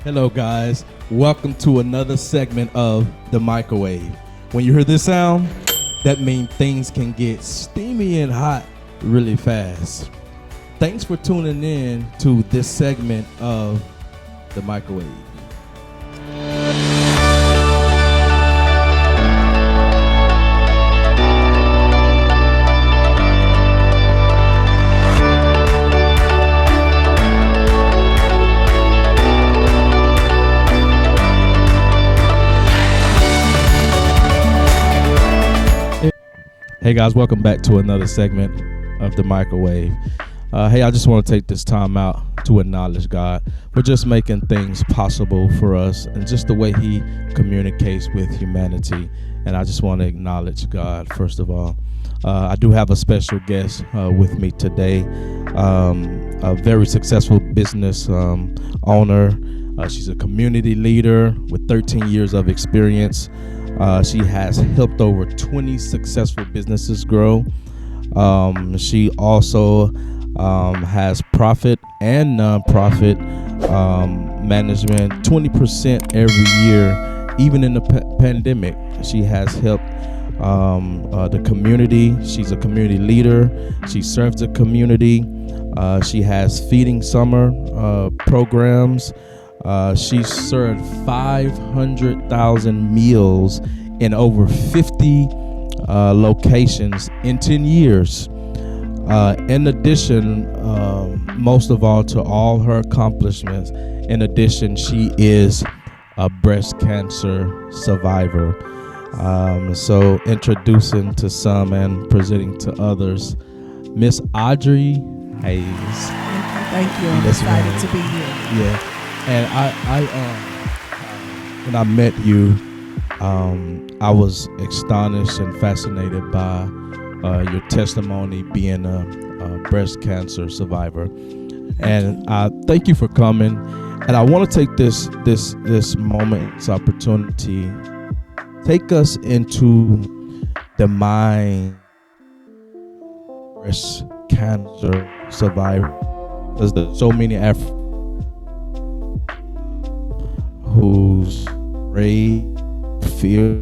Hello, guys. Welcome to another segment of The Microwave. When you hear this sound, that means things can get steamy and hot really fast. Thanks for tuning in to this segment of The Microwave. Hey guys, welcome back to another segment of The Microwave. Hey, I just want to take this time out to acknowledge God for just making things possible for us and just the way He communicates with humanity. And I just want to acknowledge God first of all. I do have a special guest with me today, a very successful business owner. She's a community leader with 13 years of experience. She has helped over 20 successful businesses grow. She also has profit and nonprofit management 20% every year, even in the pandemic. She has helped the community. She's a community leader. She serves the community. She has feeding summer programs. She served 500,000 meals in over 50 locations in 10 years. In addition, most of all, to all her accomplishments, in addition, she is a breast cancer survivor. So introducing to some and presenting to others, Miss Audrey Hayes. Thank you. I'm excited to be here. Yeah. And I when I met you, I was astonished and fascinated by your testimony being a breast cancer survivor. And I thank you for coming. And I want to take this moment, this opportunity, take us into the mind breast cancer survivor, because there's so many Africans who's afraid, fear,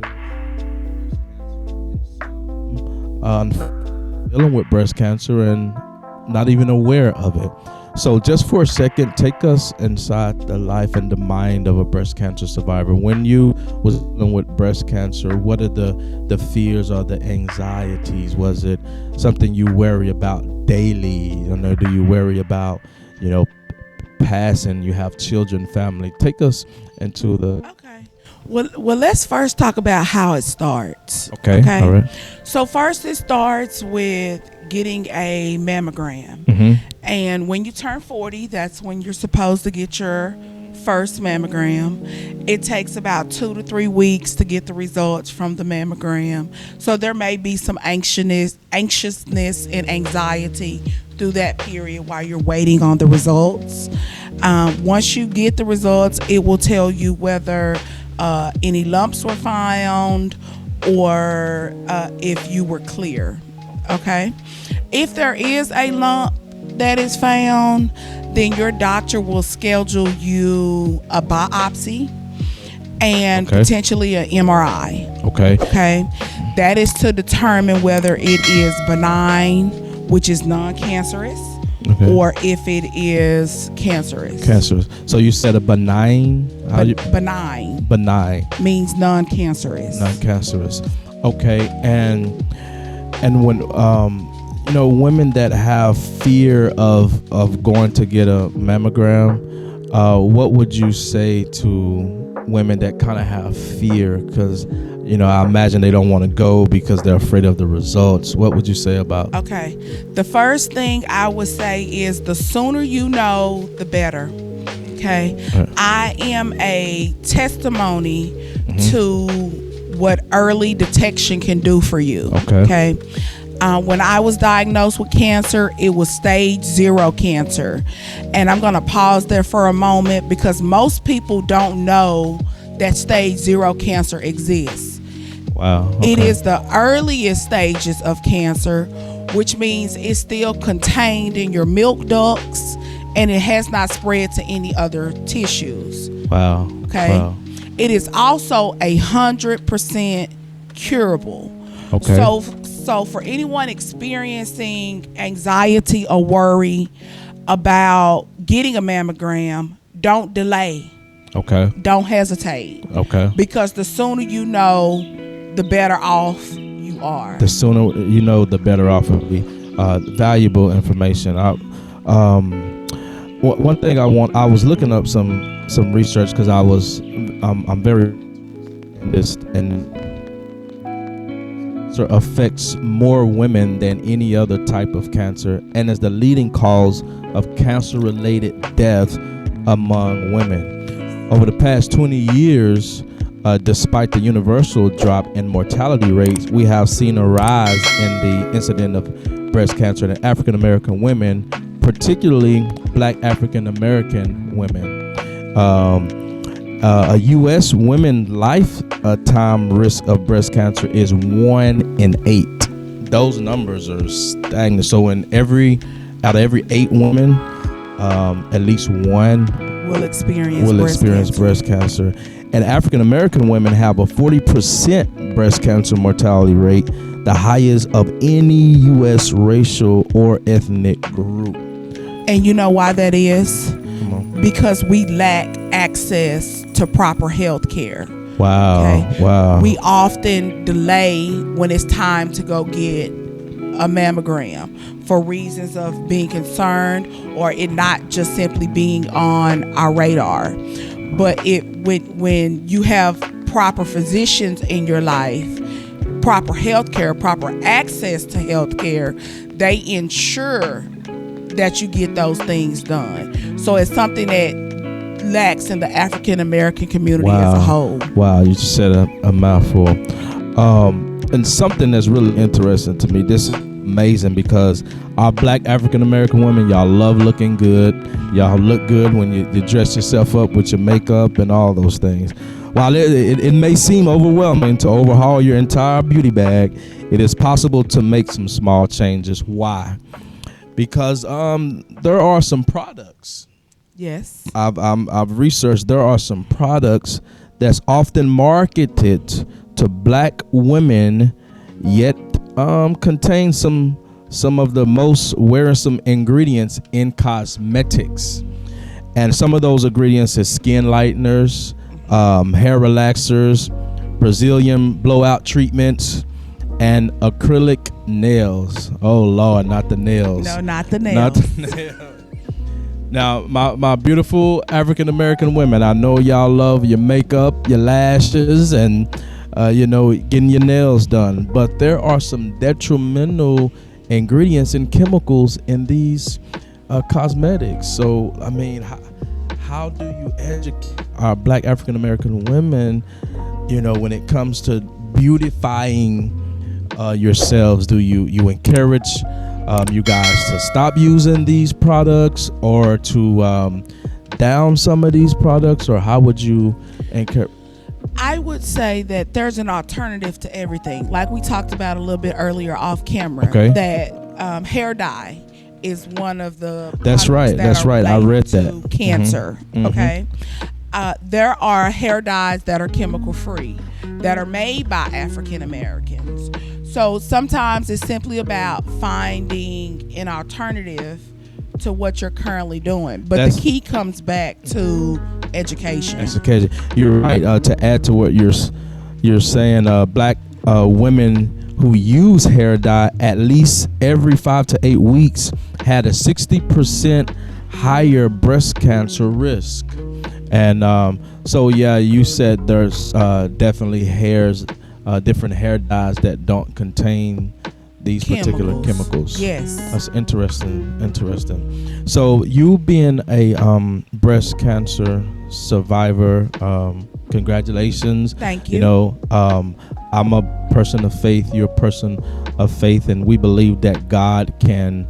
dealing with breast cancer and not even aware of it. So just for a second, take us inside the life and the mind of a breast cancer survivor. When you was dealing with breast cancer, what are the fears or the anxieties? Was it something you worry about daily? Do you worry about, passing? You have children, family. Take us into the... Okay. Well, let's first talk about how it starts. Okay. All right. So first it starts with getting a mammogram. Mm-hmm. And when you turn 40, that's when you're supposed to get your first mammogram. It takes about 2 to 3 weeks to get the results from the mammogram. So there may be some anxiousness and anxiety through that period while you're waiting on the results. Once you get the results, it will tell you whether any lumps were found or if you were clear. Okay? If there is a lump that is found, then your doctor will schedule you a biopsy and potentially an MRI. Okay. That is to determine whether it is benign, which is non-cancerous, or if it is cancerous. Cancerous. So you said a benign? Benign. Benign. Means non-cancerous. Non-cancerous. Okay. And when women that have fear of going to get a mammogram, what would you say to women that kind of have fear? Because I imagine they don't want to go because they're afraid of the results. What would you say about? Okay. The first thing I would say is the sooner you know, the better. Okay. I am a testimony to what early detection can do for you. Okay. When I was diagnosed with cancer, it was stage 0 cancer. And I'm going to pause there for a moment because most people don't know that stage 0 cancer exists. Wow. Okay. It is the earliest stages of cancer, which means it's still contained in your milk ducts and it has not spread to any other tissues. Wow. Okay. Wow. It is also 100% curable. Okay. So for anyone experiencing anxiety or worry about getting a mammogram, don't delay. Okay. Don't hesitate. Okay. Because the sooner you know, the better off you are. The sooner you know, the better off it will be. Valuable information. One thing I was looking up some research because I'm very in this, and so affects more women than any other type of cancer, and is the leading cause of cancer-related death among women. Over the past 20 years, despite the universal drop in mortality rates, we have seen a rise in the incidence of breast cancer in African American women, particularly Black African American women. A U.S. women lifetime risk of breast cancer is 1 in 8. Those numbers are staggering. So out of every 8 women, at least one will experience breast cancer. And African American women have a 40% breast cancer mortality rate, the highest of any U.S. racial or ethnic group. And you know why that is? Come on. Because we lack access to proper health care. Wow. Okay? Wow. We often delay when it's time to go get a mammogram for reasons of being concerned or it not just simply being on our radar. But when you have proper physicians in your life, proper health care, proper access to health care, they ensure that you get those things done. So it's something that lacks in the African American community as a whole. Wow, you just said a mouthful. And something that's really interesting to me, this is amazing because our Black African American women, y'all love looking good. Y'all look good when you dress yourself up with your makeup and all those things. While it may seem overwhelming to overhaul your entire beauty bag, it is possible to make some small changes. Why? Because there are some products. Yes. I've researched there are some products that's often marketed to Black women, yet contain some of the most wearisome ingredients in cosmetics. And some of those ingredients is skin lighteners, hair relaxers, Brazilian blowout treatments, and acrylic nails. Oh Lord, not the nails. No, not the nails. Not the nails. Now, my beautiful African American women, I know y'all love your makeup, your lashes, and getting your nails done. But there are some detrimental ingredients and chemicals in these cosmetics. So, I mean, how do you educate our Black African American women, when it comes to beautifying yourselves? Do you encourage you guys to stop using these products or to down some of these products, or how would you encourage? I would say that there's an alternative to everything. Like we talked about a little bit earlier off camera, that hair dye is one of the That's right. I read that. Cancer. Mm-hmm. Okay. There are hair dyes that are chemical free that are made by African Americans. So sometimes it's simply about finding an alternative to what you're currently doing. But the key comes back to education. Education. You're right. To add to what you're saying, Black women who use hair dye at least every 5 to 8 weeks had a 60% higher breast cancer risk. And so, yeah, you said there's definitely different hair dyes that don't contain these particular chemicals. Yes. That's interesting. So you being a breast cancer survivor, congratulations. Thank you. I'm a person of faith, you're a person of faith, and we believe that God can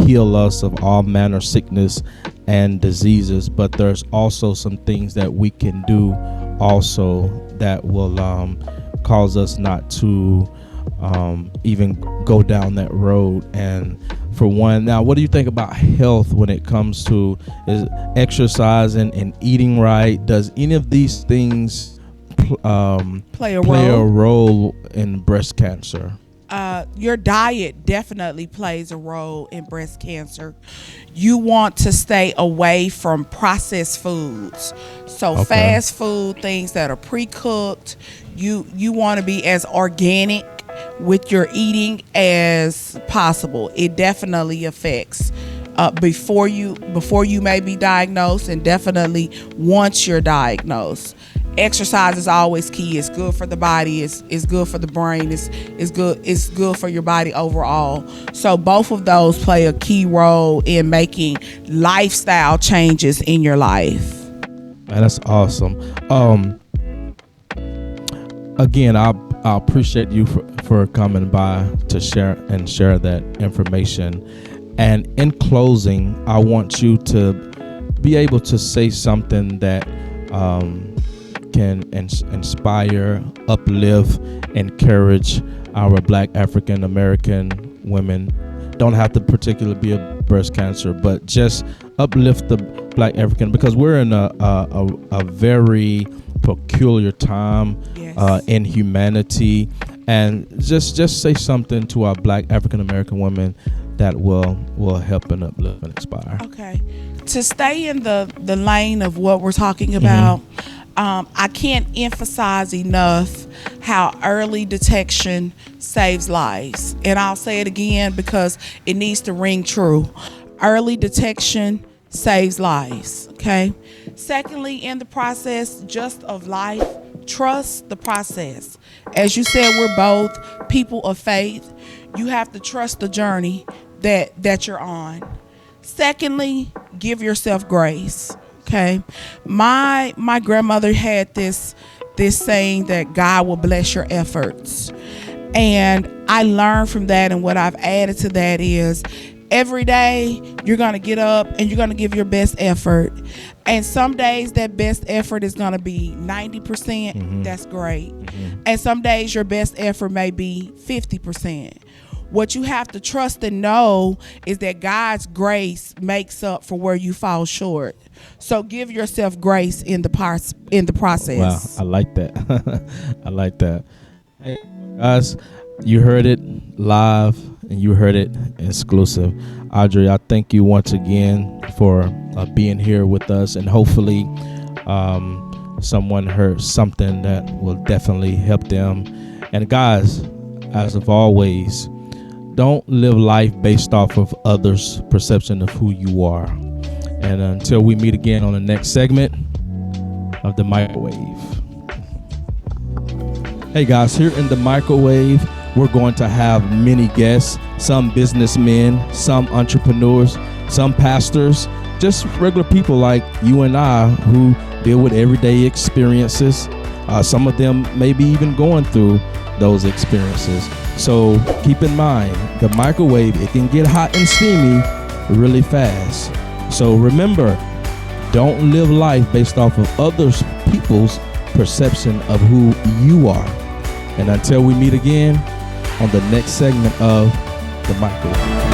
heal us of all manner of sickness and diseases, but there's also some things that we can do also that will cause us not to even go down that road. And for one. Now, what do you think about health when it comes to is exercising and eating right? Does any of these things Play a play a role. role in breast cancer? Your diet definitely plays a role in breast cancer. You want to stay away from processed foods. So Okay. fast food, things that are pre-cooked. You want to be as organic with your eating as possible. It definitely affects before you may be diagnosed, and definitely once you're diagnosed. Exercise is always key. It's good for the body. It's good for the brain. It's good for your body overall. So both of those play a key role in making lifestyle changes in your life. Man, that's awesome. Again, I appreciate you for coming by to share that information. And in closing, I want you to be able to say something that can inspire, uplift, encourage our Black African American women. Don't have to particularly be a breast cancer, but just uplift the Black African, because we're in a very peculiar time Yes. in humanity, and just say something to our Black African American women that will help and uplift and inspire. Okay. To stay in the lane of what we're talking about, I can't emphasize enough how early detection saves lives. And I'll say it again because it needs to ring true. Early detection saves lives. Okay. Secondly, in the process just of life, trust the process. As you said, we're both people of faith. You have to trust the journey that you're on. Secondly, give yourself grace. Okay. My grandmother had this saying that God will bless your efforts. And I learned from that, and what I've added to that is every day you're going to get up and you're going to give your best effort. And some days that best effort is going to be 90%. That's great. And some days your best effort may be 50%. What you have to trust and know is that God's grace makes up for where you fall short. So give yourself grace in the process. Wow, I like that. I like that. Hey, guys, you heard it live and you heard it exclusive. Audrey, I thank you once again for being here with us, and hopefully someone heard something that will definitely help them. And guys, as of always, don't live life based off of others' perception of who you are. And until we meet again on the next segment of The Microwave. Hey guys, here in The Microwave, we're going to have many guests, some businessmen, some entrepreneurs, some pastors, just regular people like you and I who deal with everyday experiences. Some of them may be even going through those experiences. So keep in mind, the microwave, it can get hot and steamy really fast. So remember, don't live life based off of others people's perception of who you are. And until we meet again on the next segment of The Microwave.